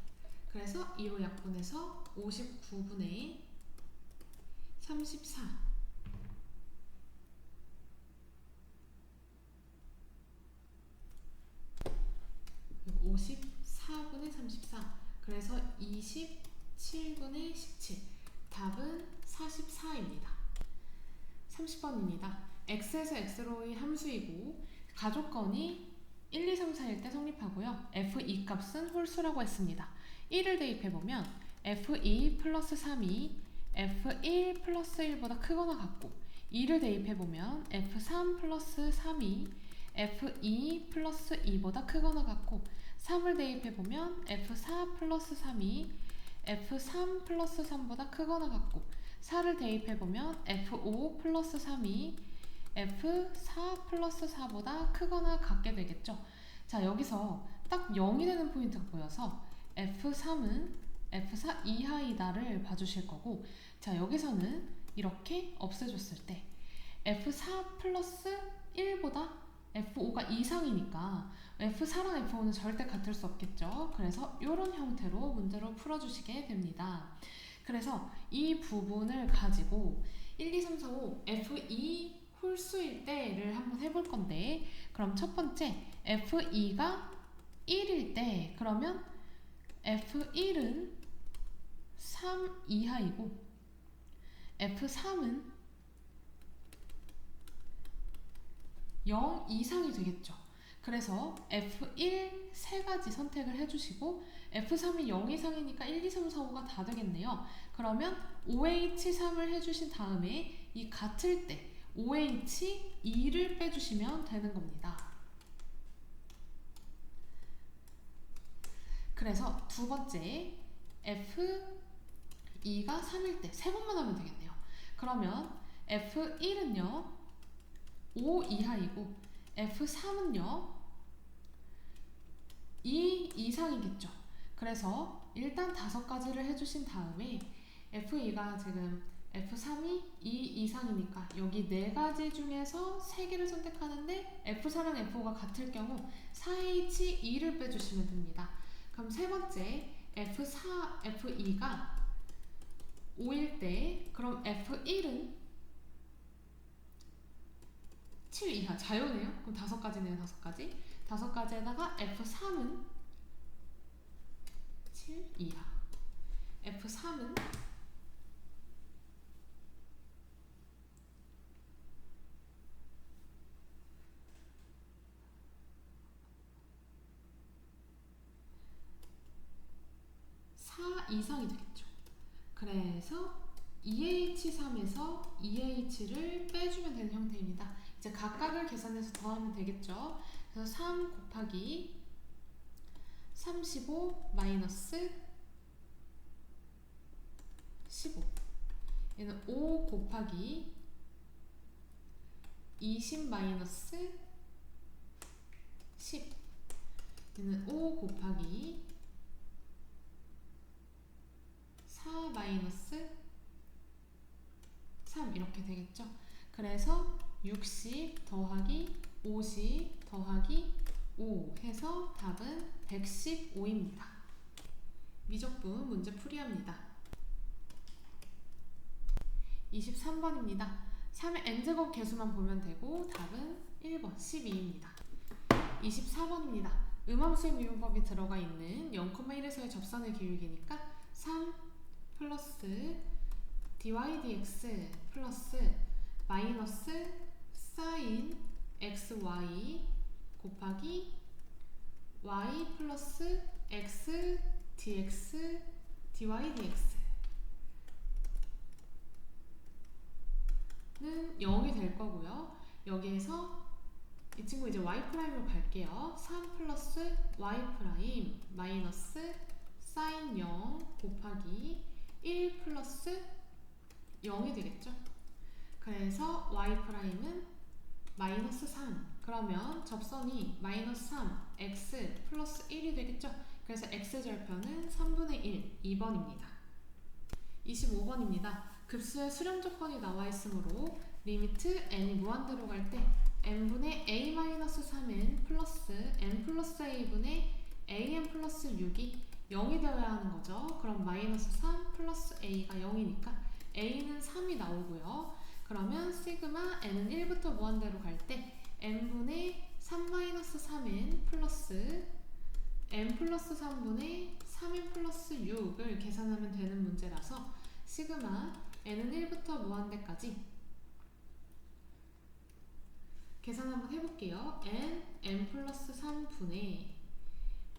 그래서 2로 약분해서 59분의 34 54분의 34 그래서 27분의 17 답은 44입니다. 30번입니다. x에서 x로의 함수이고 가족건이 1, 2, 3, 4일 때 성립하고요. f2 값은 홀수라고 했습니다. 1을 대입해보면 f2 플러스 3이 f1 플러스 1보다 크거나 같고 2를 대입해보면 f3 플러스 3이 f2 플러스 2보다 크거나 같고 3을 대입해보면 f4 플러스 3이 f3 플러스 3보다 크거나 같고 4를 대입해보면 f5 플러스 3이 f4 플러스 4보다 크거나 같게 되겠죠. 자, 여기서 딱 0이 되는 포인트가 보여서 f3은 f4 이하이다를 봐주실 거고 자, 여기서는 이렇게 없애줬을 때 f4 플러스 1보다 f5가 이상이니까 f4랑 f5는 절대 같을 수 없겠죠. 그래서 이런 형태로 문제로 풀어주시게 됩니다. 그래서 이 부분을 가지고 1, 2, 3, 4, 5 F2 홀수일 때를 한번 해볼 건데 그럼 첫 번째 F2가 1일 때 그러면 F1은 3 이하이고 F3은 0 이상이 되겠죠. 그래서 F1 세 가지 선택을 해주시고 F3이 0 이상이니까 1, 2, 3, 4, 5가 다 되겠네요. 그러면 OH3을 해주신 다음에 이 같을 때 OH2를 빼주시면 되는 겁니다. 그래서 두 번째 F2가 3일 때 세 번만 하면 되겠네요. 그러면 F1은요 5 이하이고 F3은요 2 이상이겠죠. 그래서 일단 5가지를 해주신 다음에 F2가 지금 F3이 2 이상이니까 여기 4가지 중에서 3개를 선택하는데 F4랑 F5가 같을 경우 4H2를 빼주시면 됩니다. 그럼 세 번째 F2가 5일 때 그럼 F1은 7 이하 자연이에요. 그럼 5가지네요. 5가지. 5가지에다가 F3은 7 이하. F3은 4 이상이 되겠죠. 그래서 EH3에서 EH를 빼주면 되는 형태입니다. 이제 각각을 계산해서 더하면 되겠죠. 그래서 3 곱하기 35 마이너스 15 얘는 5 곱하기 20 마이너스 10 얘는 5 곱하기 4 마이너스 3 이렇게 되겠죠. 그래서 60 더하기 50 더하기 5 해서 답은 115입니다. 미적분 문제 풀이합니다. 23번입니다. 3의 n제곱 개수만 보면 되고 답은 1번 12입니다. 24번입니다. 음함수의 미분법이 들어가 있는 0,1에서의 접선의 기울기니까 3 플러스 dy dx 플러스 마이너스 sin xy 곱하기 y 플러스 x dx dy dx 는 0이 될 거고요. 여기에서 이 친구 이제 y''으로 갈게요. 3 플러스 y' 마이너스 sin 0 곱하기 1 플러스 0이 되겠죠. 그래서 y'은 마이너스 3 그러면 접선이 마이너스 3 x 플러스 1이 되겠죠. 그래서 x절편은 3분의 1 2번입니다. 25번입니다. 급수의 수렴 조건이 나와 있으므로 리미트 n이 무한대로 갈 때 n분의 a-3n 플러스 n 플러스 a분의 an 플러스 6이 0이 되어야 하는 거죠. 그럼 마이너스 3 플러스 a가 0이니까 a는 3이 나오고요. 그러면 시그마 n은 1부터 무한대로 갈 때 n분의 3-3n 플러스 n 플러스 3분의 3n 플러스 6을 계산하면 되는 문제라서 시그마 n은 1부터 무한대까지 계산 한번 해볼게요. n 플러스 3분의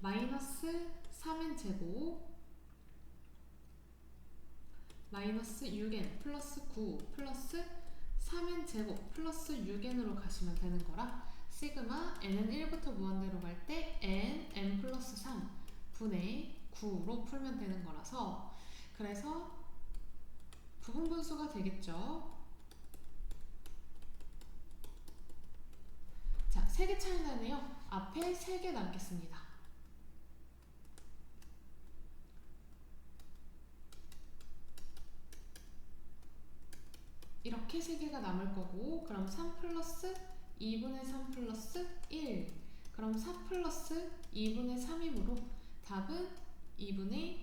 마이너스 3n 제곱 마이너스 6n 플러스 9 플러스 3n 제곱 플러스 6n으로 가시면 되는 거라 시그마 n은 1부터 무한대로 갈 때 n 플러스 3 분의 9로 풀면 되는 거라서 그래서 부분분수가 되겠죠. 자, 3개 차이 나네요. 앞에 3개 남겠습니다. 이렇게 3개가 남을 거고 그럼 3 플러스 2분의 3 플러스 1 그럼 4 플러스 2분의 3이므로 답은 2분의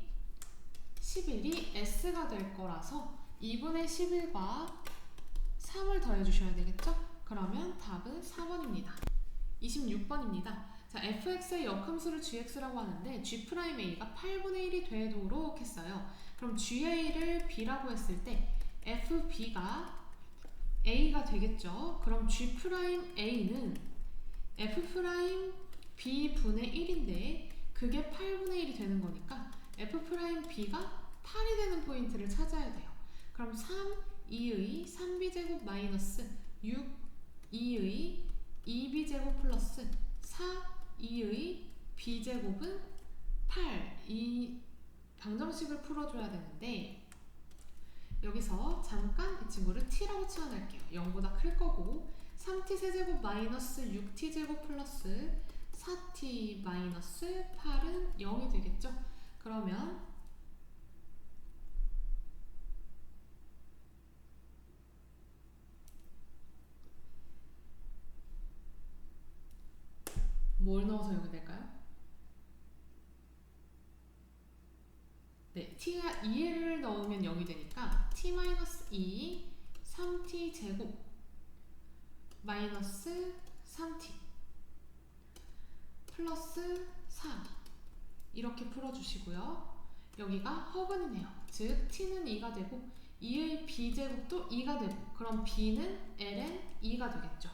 11이 S가 될 거라서 2분의 11과 3을 더해주셔야 되겠죠? 그러면 답은 4번입니다. 26번입니다. 자, fx의 역함수를 gx라고 하는데 g'a가 8분의 1이 되도록 했어요. 그럼 ga를 b라고 했을 때 fb가 a가 되겠죠? 그럼 g'a는 f' b분의 1인데 그게 8분의 1이 되는 거니까 f'b가 8이 되는 포인트를 찾아야 돼요. 그럼 3, 2의 3b제곱 마이너스 6, 2의 2b제곱 플러스 4, 2의 b제곱은 8. 이 방정식을 풀어줘야 되는데 여기서 잠깐 이 친구를 t라고 치환할게요. 0보다 클 거고 3t 세제곱 마이너스 6t 제곱 플러스 4t 마이너스 8은 0이 되겠죠? 그러면 뭘 넣어서 0이 될까요? 네, t가 2를 넣으면 0이 되니까 t-2 3t 제곱 마이너스 3t 플러스 4 이렇게 풀어주시고요. 여기가 허분이네요. 즉 t는 2가 되고 2의 b제곱도 2가 되고 그럼 b는 ln 2가 되겠죠.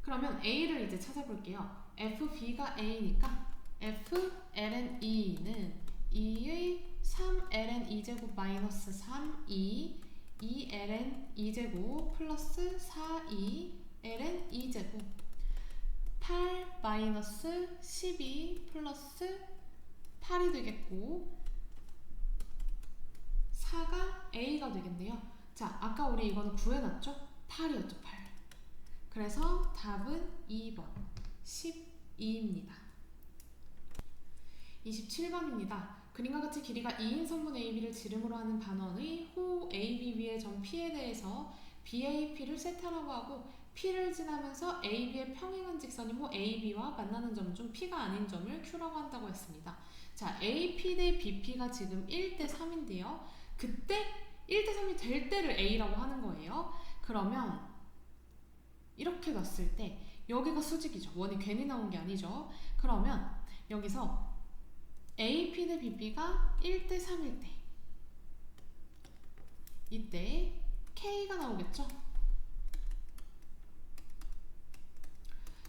그러면 a를 이제 찾아볼게요. fb가 a니까 f ln 2는 2의 3 ln 2제곱 마이너스 3 2 2 ln 2제곱 플러스 4 2 ln 2제곱 8 마이너스 12 플러스 8이 되겠고 4가 a가 되겠네요. 자, 아까 우리 이거는 구해놨죠? 8이었죠, 8. 그래서 답은 2번 12입니다. 27번입니다. 그림과 같이 길이가 2인 선분 AB를 지름으로 하는 반원의 호 AB 위의 점 P에 대해서 BAP를 세타라고 하고 P를 지나면서 AB의 평행한 직선인 호 AB와 만나는 점 중 P가 아닌 점을 Q라고 한다고 했습니다. 자, AP 대 BP가 지금 1대 3인데요. 그때 1대 3이 될 때를 A라고 하는 거예요. 그러면 이렇게 놨을 때 여기가 수직이죠. 원이 괜히 나온 게 아니죠. 그러면 여기서 AP 대 BP가 1대 3일 때 이때 K가 나오겠죠?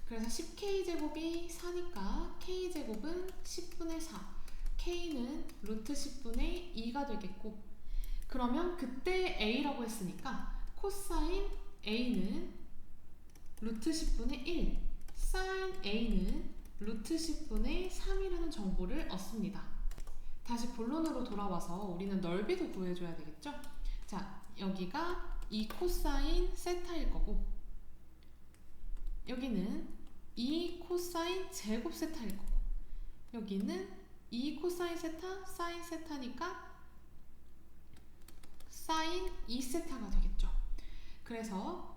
그래서 10K제곱이 4니까 K제곱은 10분의 4 K는 루트 10분의 2가 되겠고 그러면 그때 A라고 했으니까 코사인 A는 루트 10분의 1 사인 A는 루트 10분의 3이라는 정보를 얻습니다. 다시 본론으로 돌아와서 우리는 넓이도 구해줘야 되겠죠? 자, 여기가 2 코사인 세타일 거고 여기는 2 코사인 제곱 세타일 거고 여기는 2 코사인 세타 사인 세타니까 사인 2세타가 되겠죠. 그래서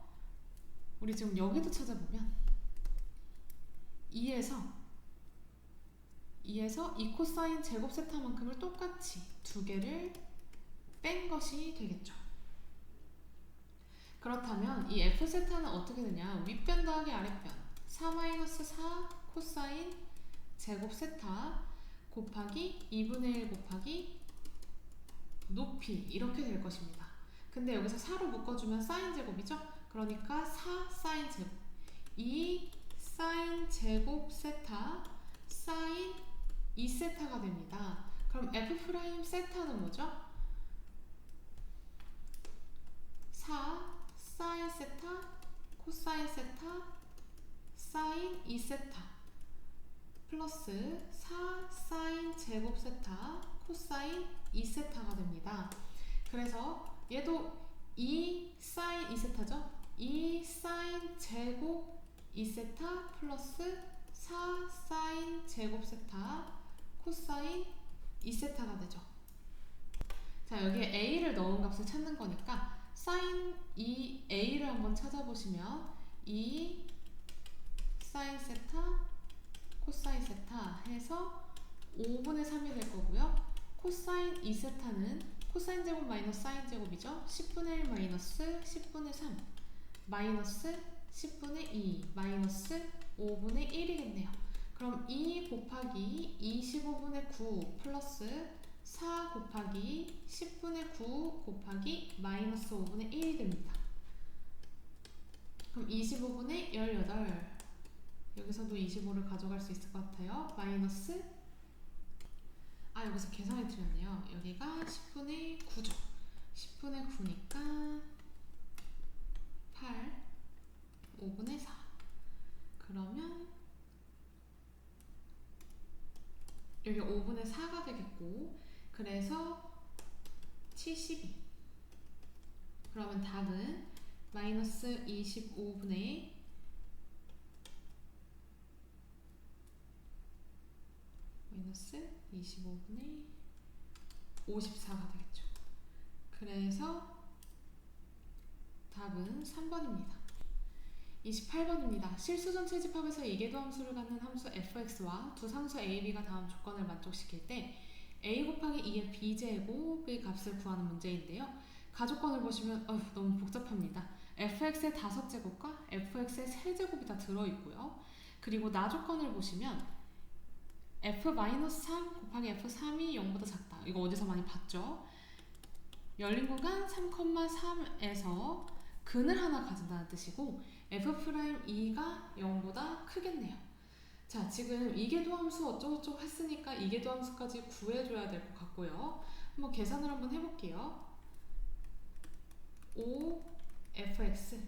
우리 지금 여기도 찾아보면 2에서 2 코사인 제곱 세타만큼을 똑같이 두 개를 뺀 것이 되겠죠. 그렇다면 이 F세타는 어떻게 되냐? 윗변 더하기 아랫변 4-4 코사인 제곱 세타 곱하기 2분의 1 곱하기 높이 이렇게 될 것입니다. 근데 여기서 4로 묶어주면 사인 제곱이죠? 그러니까 4 사인 제곱 2 사인 제곱 세타 사인 2세타가 됩니다. 그럼 F' 세타는 뭐죠? 4 사인 세타 코사인 세타 사인 2세타 플러스 4 사인 제곱 세타 코사인 2세타가 됩니다. 그래서 얘도 2 사인 2세타죠? 2 사인 제곱 2세타 플러스 4 사인 제곱 세타 코사인 2세타가 되죠. 자, 여기에 A를 넣은 값을 찾는 거니까 사인 2A를 한번 찾아보시면 2 사인 세타 코사인 세타 해서 5분의 3이 될 거고요. 코사인 2세타는 코사인 제곱 마이너스 사인 제곱이죠. 10분의 1 마이너스 10분의 3 마이너스 10분의 2 마이너스 5분의 1이겠네요. 그럼 2 곱하기 25분의 9 플러스 4 곱하기 10분의 9 곱하기 마이너스 5분의 1이 됩니다. 그럼 25분의 18 여기서도 25를 가져갈 수 있을 것 같아요. 마이너스, 여기서 계산이 틀렸네요. 여기가 10분의 9죠. 10분의 9니까 8, 5분의 4. 그러면 여기 5분의 4가 되겠고, 그래서 72. 그러면 답은 마이너스 25분의 54가 되겠죠. 그래서 답은 3번입니다. 28번입니다. 실수전 채집합에서 이계도 함수를 갖는 함수 fx와 두 상수 a, b가 다음 조건을 만족시킬 때 a 곱하기 2의 b제곱의 값을 구하는 문제인데요. 가조건을 보시면 너무 복잡합니다. fx의 5제곱과 fx의 3제곱이 다 들어있고요. 그리고 나조건을 보시면 f-3 곱하기 f3이 0보다 작다. 이거 어디서 많이 봤죠? 열린 구간 3,3에서 근을 하나 가진다는 뜻이고 f'2가 0보다 크겠네요. 자, 지금 이계도함수 어쩌고저쩌고 했으니까 이계도함수까지 구해줘야 될 것 같고요. 한번 계산을 한번 해볼게요. 5fx의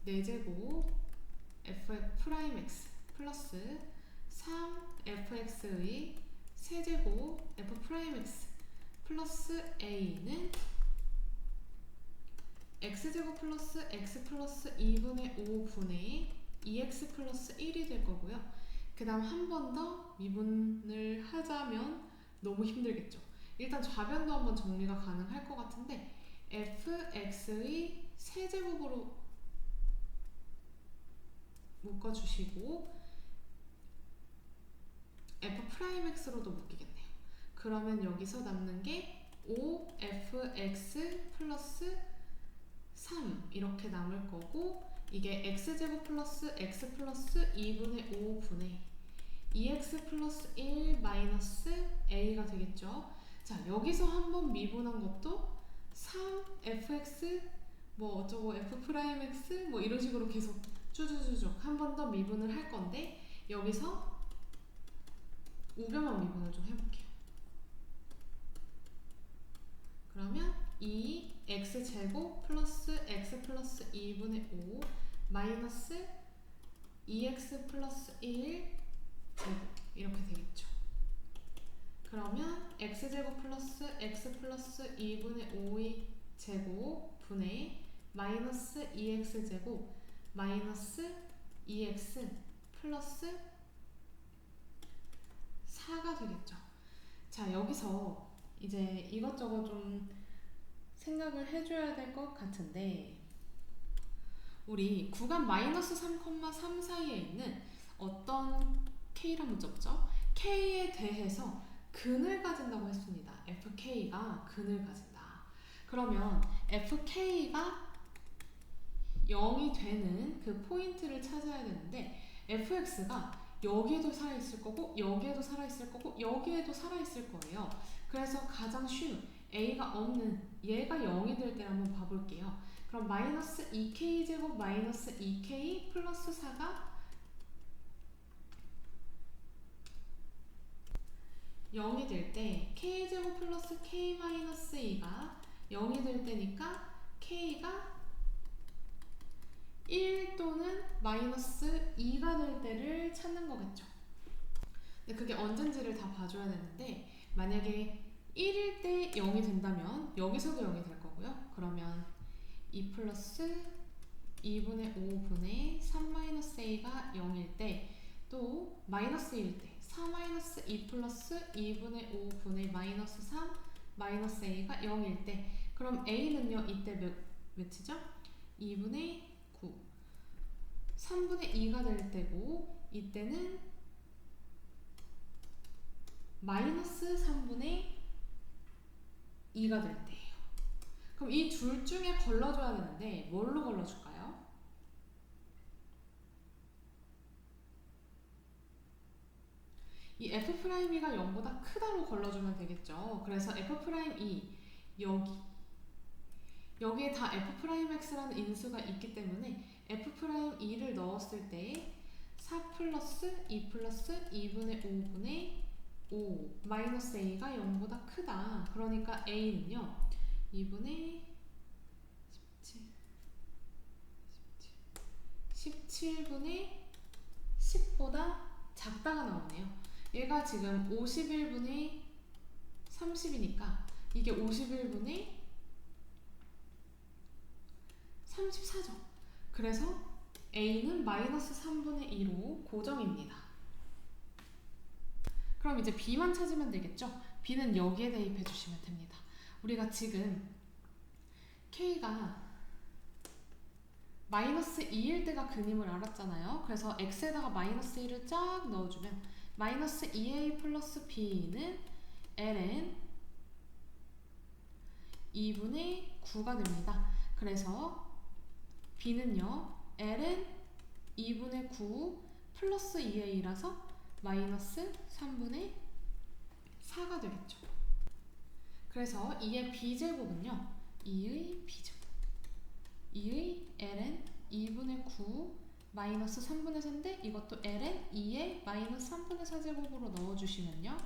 4제곱 f'x 플러스 3fx의 세제곱 f'x 플러스 a는 x제곱 플러스 x 플러스 2분의 5분의 2x 플러스 1이 될 거고요. 그 다음 한 번 더 미분을 하자면 너무 힘들겠죠. 일단 좌변도 한번 정리가 가능할 것 같은데 fx의 세제곱으로 묶어주시고 f'x로도 묶이겠네요. 그러면 여기서 남는 게 5fx 플러스 3 이렇게 남을 거고, 이게 x제곱 플러스 x 플러스 2분의 5분의 2x 플러스 1 마이너스 a가 되겠죠. 자, 여기서 한번 미분한 것도 3fx 뭐 어쩌고 f'x 뭐 이런 식으로 계속 쭉쭉쭉 한 번 더 미분을 할 건데, 여기서 우변만 미분을 좀 해볼게요. 그러면 2x제곱 플러스 x 플러스 2분의 5 마이너스 2x 플러스 1 제곱 이렇게 되겠죠. 그러면 x제곱 플러스 x 플러스 2분의 5의 제곱 분의 마이너스 2x제곱 마이너스 2x 플러스 4가 되겠죠. 자, 여기서 이제 이것저것 좀 생각을 해줘야 될 것 같은데, 우리 구간 마이너스 3,3 사이에 있는 어떤 k란 문자죠? k에 대해서 근을 가진다고 했습니다. fk가 근을 가진다. 그러면 fk가 0이 되는 그 포인트를 찾아야 되는데, fx가 여기에도 살아있을 거고 여기에도 살아있을 거고 여기에도 살아있을 거예요. 그래서 가장 쉬운 a가 없는 얘가 0이 될 때 한번 봐볼게요. 그럼 마이너스 2k제곱 마이너스 2k 플러스 4가 0이 될 때 k제곱 플러스 k 마이너스 2가 0이 될 때니까 k가 1 또는 마이너스 2가 될 때를 찾는 거겠죠. 근데 그게 언젠지를 다 봐줘야 되는데, 만약에 1일 때 0이 된다면 여기서도 0이 될 거고요. 그러면 2 플러스 2분의 5분의 3 마이너스 a가 0일 때, 또 마이너스 1일 때 4 마이너스 2 플러스 2분의 5분의 마이너스 3 마이너스 a가 0일 때, 그럼 a는요 이때 몇이죠? 2분의 9 3분의 2가 될 때고, 이때는 마이너스 3분의 2가 될 때예요. 그럼 이 둘 중에 걸러줘야 되는데 뭘로 걸러줄까요? 이 f'E가 0보다 크다로 걸러주면 되겠죠. 그래서 f'E 여기 여기에 다 f'x라는 인수가 있기 때문에 f'E를 넣었을 때 4 플러스 2 플러스 2분의 5분의 5 마이너스 a가 0보다 크다. 그러니까 a는요 2분의 17분의 10보다 작다가 나오네요. 얘가 지금 51분의 30이니까 이게 51분의 34죠. 그래서 a는 마이너스 3분의 2로 고정입니다. 그럼 이제 b만 찾으면 되겠죠? b는 여기에 대입해 주시면 됩니다. 우리가 지금 k가 마이너스 2일 때가 근임을 알았잖아요. 그래서 x에다가 마이너스 1을 쫙 넣어주면 마이너스 2a 플러스 b는 ln 2분의 9가 됩니다. 그래서 b는요 ln 2분의 9 플러스 2a라서 마이너스 3분의 4가 되겠죠. 그래서 2의 b제곱은요 2의 b제곱 2의 ln 2분의 9 마이너스 3분의 4인데 이것도 ln 2의 마이너스 3분의 4제곱으로 넣어주시면요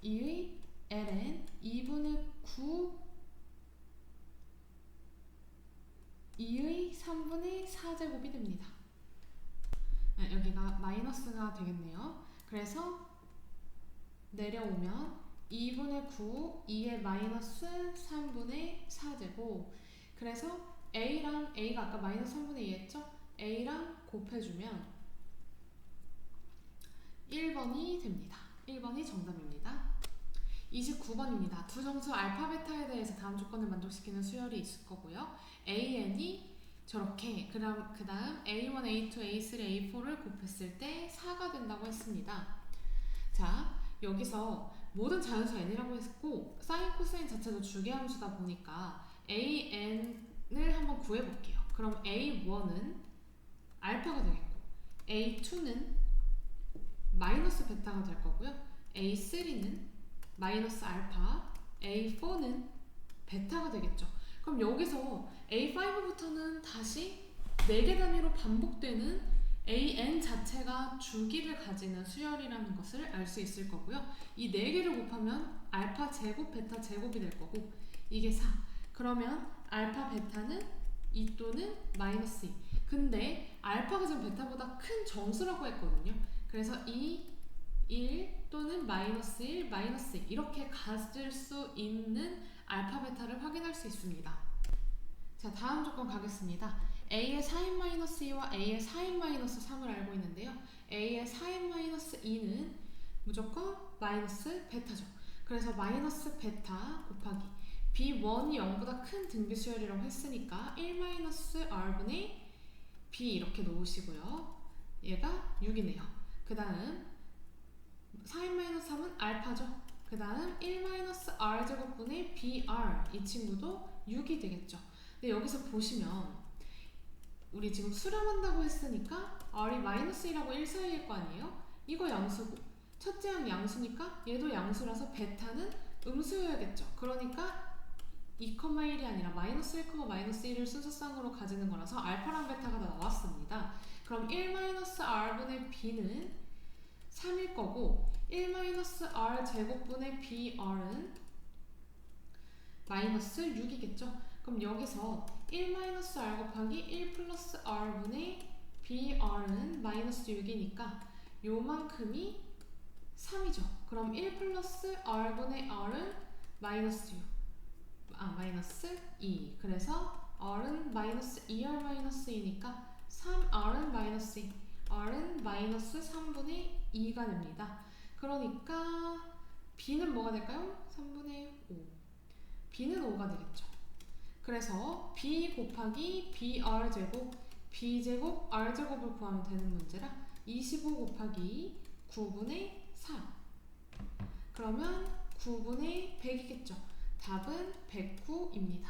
2의 ln 2분의 9 2의 3분의 4제곱이 됩니다. 여기가 마이너스가 되겠네요. 그래서 내려오면 2분의 9 2의 마이너스 3분의 4제곱 그래서 a랑 a가 아까 마이너스 3분의 2 했죠? a랑 곱해주면 1번이 됩니다. 1번이 정답입니다. 29번입니다. 두 정수 알파 베타에 대해서 다음 조건을 만족시키는 수열이 있을 거고요. an이 저렇게 그 다음 a1, a2, a3, a4를 곱했을 때 4가 된다고 했습니다. 자 여기서 모든 자연수 n이라고 했고 사인 코사인 자체도 주기함수다 보니까 an을 한번 구해볼게요. 그럼 a1은 알파가 되겠고 a2는 마이너스 베타가 될 거고요. a3는 마이너스 알파, a4는 베타가 되겠죠. 그럼 여기서 a5부터는 다시 4개 단위로 반복되는 an 자체가 주기를 가지는 수열이라는 것을 알 수 있을 거고요. 이 4개를 곱하면 알파 제곱, 베타 제곱이 될 거고 이게 4. 그러면 알파, 베타는 2 또는 마이너스 2. 근데 알파가 지금 베타보다 큰 정수라고 했거든요. 그래서 2, 1 또는 마이너스 1, 마이너스 2 이렇게 가질 수 있는 알파, 베타를 확인할 수 있습니다. 자 다음 조건 가겠습니다. a의 4n-2와 a의 4n-3을 알고 있는데요. a의 4n-2는 무조건 마이너스 베타죠. 그래서 마이너스 베타 곱하기 b1이 0보다 큰 등비 수열이라고 했으니까 1-r분의 b 이렇게 놓으시고요. 얘가 6이네요. 그 다음 4n-3은 알파죠. 그 다음 1-r제곱분의 br 이 친구도 6이 되겠죠. 근데 여기서 보시면 우리 지금 수렴한다고 했으니까 r이 마이너스 1하고 1 사이일 거 아니에요? 이거 양수고 첫째 항 양수니까 얘도 양수라서 베타는 음수여야겠죠. 그러니까 2,1이 아니라 마이너스 1, 마이너스 1을 순서쌍으로 가지는 거라서 알파랑 베타가 다 나왔습니다. 그럼 1-r분의 b는 3일 거고 1-r 제곱분의 br은 마이너스 6이겠죠. 그럼 여기서 1-r 곱하기 1 플러스 r분의 br은 마이너스 6이니까 요만큼이 3이죠. 그럼 1 플러스 r분의 r은 마이너스 6. 마이너스 2. 그래서 r은 마이너스 2r 마이너스 2니까 3r은 마이너스 2. r은 마이너스 3분의 2가 됩니다. 그러니까 b는 뭐가 될까요? 3분의 5. b는 5가 되겠죠. 그래서 b 곱하기 br제곱 b제곱 r제곱을 구하면 되는 문제라 25 곱하기 9분의 4 그러면 9분의 100이겠죠. 답은 109입니다.